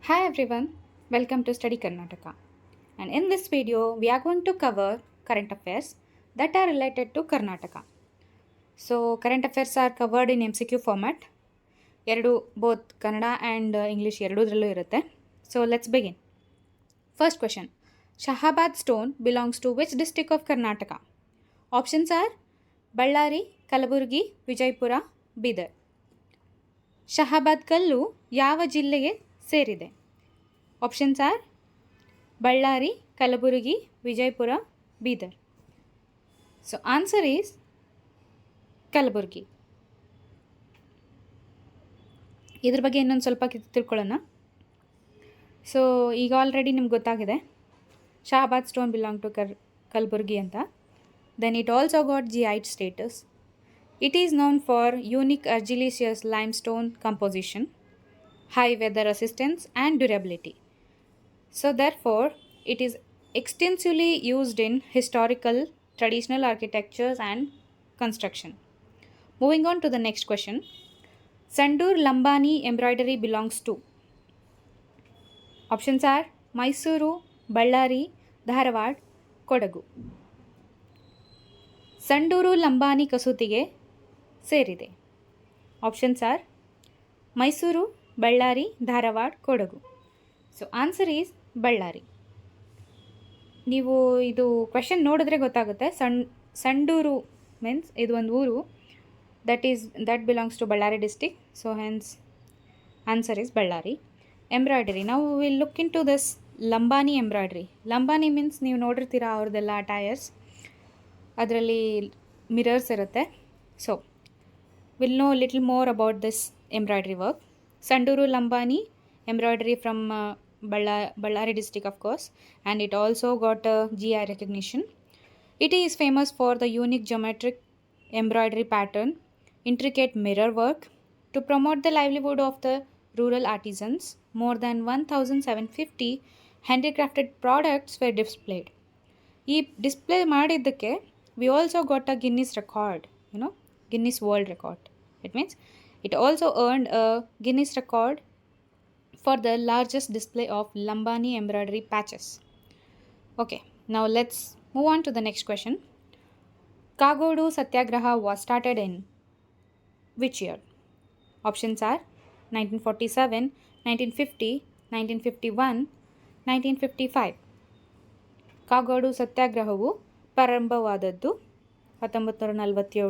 Hi everyone, welcome to Study Karnataka. And in this video, we are going to cover current affairs that are related to Karnataka. So, current affairs are covered in MCQ format. ಎರಡು both Kannada and English ಎರಡೂದ್ರಲ್ಲೂ ಇರುತ್ತೆ. So, let's begin. First question. Shahabad stone belongs to which district of Karnataka? Options are Ballari, Kalaburgi, Vijaypura, Bidar. Shahabad ಕಲ್ಲು ಯಾವ ಜಿಲ್ಲೆಗೆ ಸೇರಿದೆ? Options R Ballari, Kalaburagi, Vijayapura, Bidar. So answer is Kalaburagi. ಇದ್ರ ಬಗ್ಗೆ ಇನ್ನೊಂದು ಸ್ವಲ್ಪ ತಿಳ್ಕೊಳ್ಳೋಣ. ಸೊ ಈಗ ಆಲ್ರೆಡಿ ನಿಮ್ಗೆ ಗೊತ್ತಾಗಿದೆ Shahabad stone belong to Kalaburagi ಅಂತ. Then it also got GI status. It is known for unique argillaceous limestone composition, high weather resistance and durability. So therefore, it is extensively used in historical, traditional architectures and construction. Moving on to the next question. Sandur Lambani embroidery belongs to. Options are Mysuru, Ballari, Dharwad, Kodagu. Sandur Lambani ಕಸೂತಿಗೆ ಸೇರಿದೆ. Options are Mysuru, Ballari, Dharwad, Kodagu. So answer is Ballari. ನೀವು ಇದು question ನೋಡಿದ್ರೆ ಗೊತ್ತಾಗುತ್ತೆ. Sandur means ಇದು ಒಂದು ಊರು that belongs to Ballari district. So hence answer is Ballari. Embroidery, ನಾವು will look into this Lambani embroidery. Lambani means ನೀವು ನೋಡಿರ್ತೀರಾ ಅವ್ರದ್ದೆಲ್ಲ ಅಟೈರ್ಸ್, ಅದರಲ್ಲಿ ಮಿರರ್ಸ್ ಇರುತ್ತೆ. So will know little more about this embroidery work. Sandur Lambani embroidery from Ballari district, of course, and it also got a GI recognition. It is famous for the unique geometric embroidery pattern, intricate mirror work. To promote the livelihood of the rural artisans, more than 1750 handicrafted products were displayed. ಈ display ಮಾಡಿದ್ದಕ್ಕೆ we also got a Guinness record, Guinness World Record. It means it also earned a Guinness record for the largest display of Lambani embroidery patches. Okay, now let's move on to the next question. Kagodu Satyagraha was started in which year? Options are 1947, 1950, 1951, 1955. Kagodu ಸತ್ಯಾಗ್ರಹವು ಪ್ರಾರಂಭವಾದದ್ದು 1947,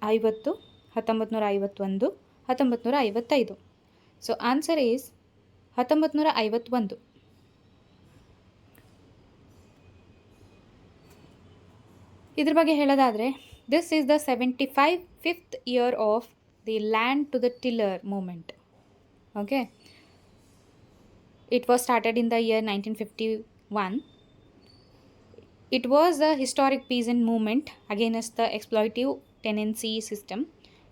1950, 1951, 1955. So answer is 1951. ಇದ್ರ ಬಗ್ಗೆ ಹೇಳೋದಾದರೆ this is the 75th year of the land to the tiller movement. Okay, it was started in the year 1951. It was a historic peasant movement against the exploitative tenancy system.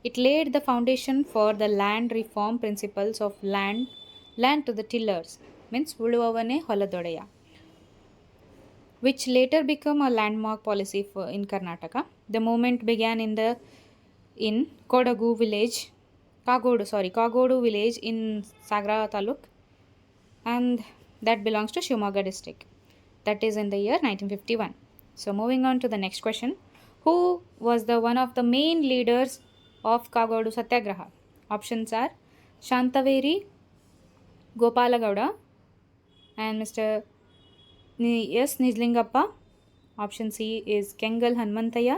It laid the foundation for the land reform principles of land to the tillers, means ಉಳುವವನೇ ಹೊಲದೊಡೆಯ, which later became a landmark policy in Karnataka. The movement began in Kagodu village in Sagra Taluk, and that belongs to Shimoga district. That is in the year 1951. So moving on to the next question. Who was the one of the main leaders of Kagodu Satyagraha? Options are Shantaveri Gopalagowda and Mr. S. Nijlingappa. Option C is Kengal Hanmantaya.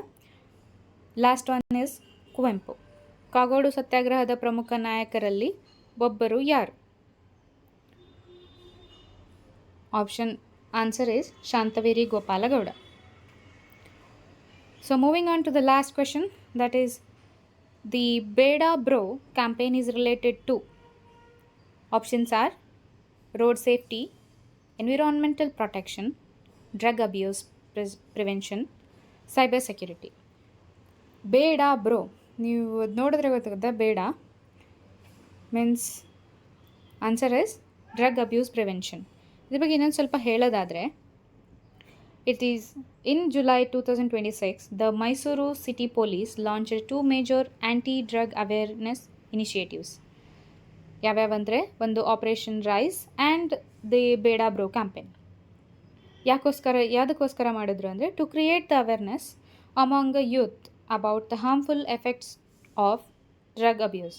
Last one is Kuvempu. Kagodu ಸತ್ಯಾಗ್ರಹದ ಪ್ರಮುಖ ನಾಯಕರಲ್ಲಿ ಒಬ್ಬರು ಯಾರು? Option answer is Shantaveri Gopalagowda. So moving on to the last question, that is the Beda Bro campaign is related to. Options are road safety, environmental protection, drug abuse prevention, cyber security. Beda Bro, ನೀವು ನೋಡಿದ್ರೆ ಗೊತ್ತಾಗುತ್ತೆ. ಬೇಡ means answer is drug abuse prevention. ಇದ್ರ ಬಗ್ಗೆ ಇನ್ನೊಂದು ಸ್ವಲ್ಪ ಹೇಳೋದಾದರೆ, it is in July 2026, the Mysuru City Police launched 2 major anti-drug awareness initiatives. ಯಾವ್ಯಾವಂದರೆ ಒಂದು operation rise and the Beda bro campaign. ಯಾವುದಕ್ಕೋಸ್ಕರ ಮಾಡಿದ್ರು ಅಂದರೆ to create the awareness among the youth about the harmful effects of drug abuse.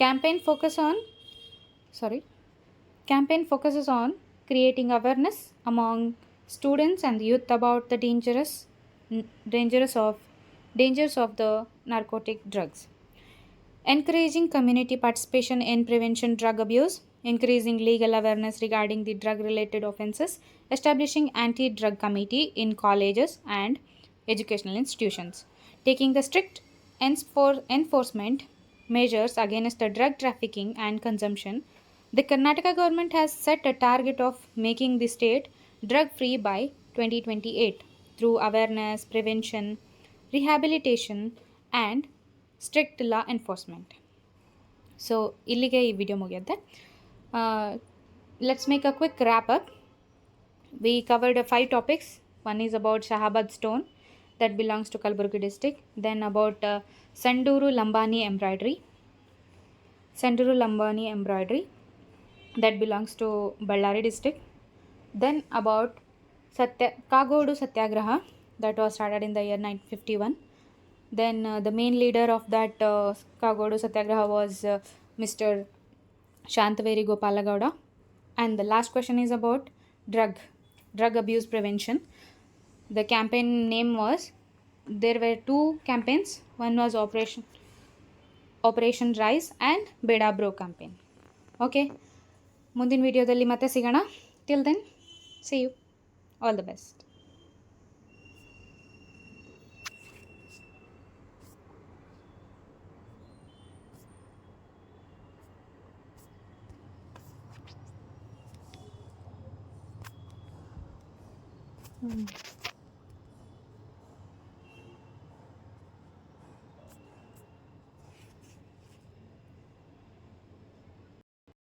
Campaign focuses on creating awareness among students and youth about the dangers of the narcotic drugs, encouraging community participation in prevention drug abuse, increasing legal awareness regarding the drug related offenses, establishing anti-drug committee in colleges and educational institutions, taking the strict enforcement measures against the drug trafficking and consumption. The Karnataka government has set a target of making the state drug free by 2028 through awareness, prevention, rehabilitation, and strict law enforcement. So, illige ee video mugiyuತ್ತೆ. Let's make a quick wrap up. We covered 5 topics. One is about Shahabad stone that belongs to Kalaburagi district. Then about Sanduru Lambani embroidery that belongs to Ballari district. Then about Kagodu Satyagraha that was started in the year 1951. Then the main leader of that Kagodu Satyagraha was Mr. Shantaveri Gopalagowda. And the last question is about drug abuse prevention. The campaign name was, there were 2 campaigns. One was Operation Rise and Beda Bro campaign. Okay, ಮುಂದಿನ ವಿಡಿಯೋದಲ್ಲಿ ಮತ್ತೆ ಸಿಗೋಣ. Till then, see you. All the best.